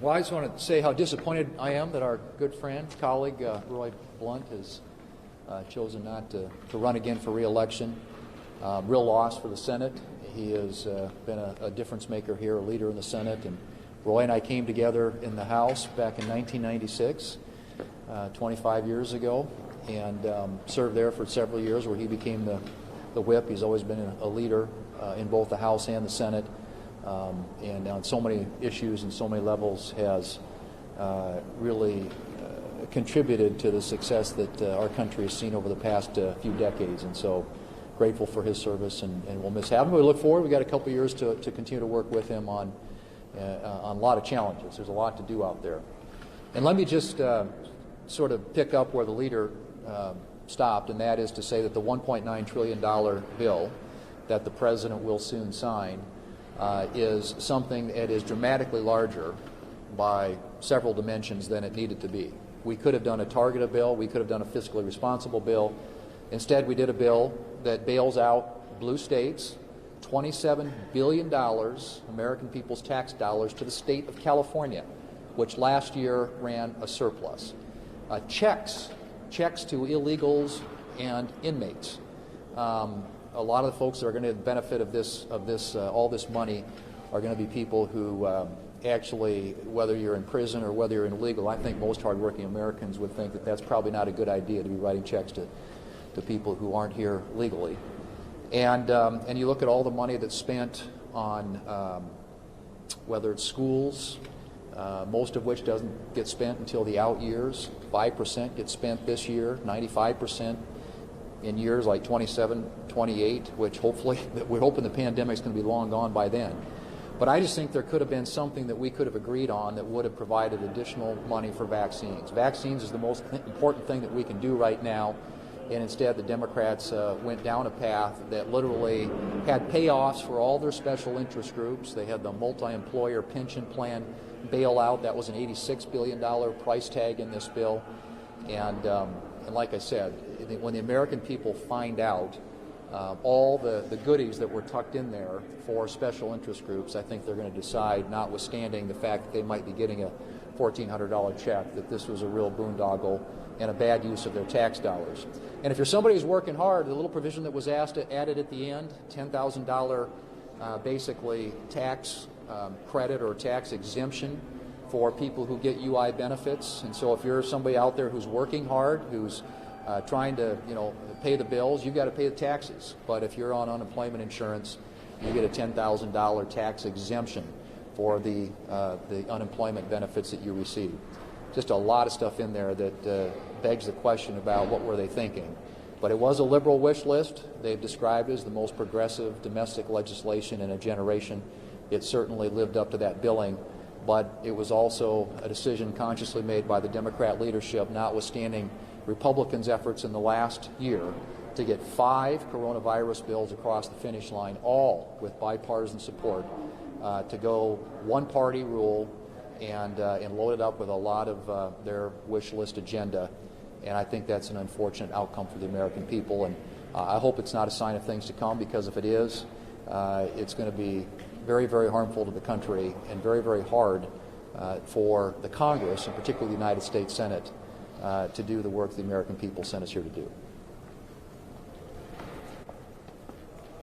Well, I just want to say how disappointed I am that our good friend, colleague, Roy Blunt has chosen not to run again for re-election. Real loss for the Senate. He has been a difference maker here, a leader in the Senate. And Roy and I came together in the House back in 1996, 25 years ago, and served there for several years where he became the whip. He's always been a leader in both the House and the Senate. And on so many issues and so many levels has really contributed to the success that our country has seen over the past few decades. And so grateful for his service, and we'll miss having him. We look forward. We've got a couple of years to continue to work with him on a lot of challenges. There's a lot to do out there. And let me just sort of pick up where the leader stopped, and that is to say that the $1.9 trillion bill that the President will soon sign is something that is dramatically larger by several dimensions than it needed to be. We could have done a targeted bill. We could have done a fiscally responsible bill. Instead, we did a bill that bails out blue states, $27 billion, American people's tax dollars, to the state of California, which last year ran a surplus. Checks to illegals and inmates. A lot of the folks that are going to get the benefit of all this money are going to be people who actually, whether you're in prison or whether you're illegal, I think most hardworking Americans would think that that's probably not a good idea to be writing checks to people who aren't here legally. And you look at all the money that's spent on whether it's schools, most of which doesn't get spent until the out years. 5% gets spent this year, 95% in years like 27, 28, which hopefully, we're hoping the pandemic's going to be long gone by then. But I just think there could have been something that we could have agreed on that would have provided additional money for vaccines. Vaccines is the most important thing that we can do right now, and instead the Democrats went down a path that literally had payoffs for all their special interest groups. They had the multi-employer pension plan bailout. That was an $86 billion price tag in this bill. And like I said, when the American people find out all the goodies that were tucked in there for special interest groups, I think they're going to decide, notwithstanding the fact that they might be getting a $1,400 check, that this was a real boondoggle and a bad use of their tax dollars. And if you're somebody who's working hard, the little provision that was added at the end, $10,000 basically tax credit or tax exemption for people who get UI benefits. And so if you're somebody out there who's working hard, who's trying to pay the bills, you've got to pay the taxes. But if you're on unemployment insurance, you get a $10,000 tax exemption for the unemployment benefits that you receive. Just a lot of stuff in there that begs the question about what were they thinking. But it was a liberal wish list. They've described it as the most progressive domestic legislation in a generation. It certainly lived up to that billing, but it was also a decision consciously made by the Democrat leadership, notwithstanding Republicans' efforts in the last year to get 5 coronavirus bills across the finish line, all with bipartisan support, to go one-party rule and load it up with a lot of their wish list agenda. And I think that's an unfortunate outcome for the American people. And I hope it's not a sign of things to come, because if it is, it's going to be very, very harmful to the country and very, very hard for the Congress, and particularly the United States Senate, to do the work the American people sent us here to do.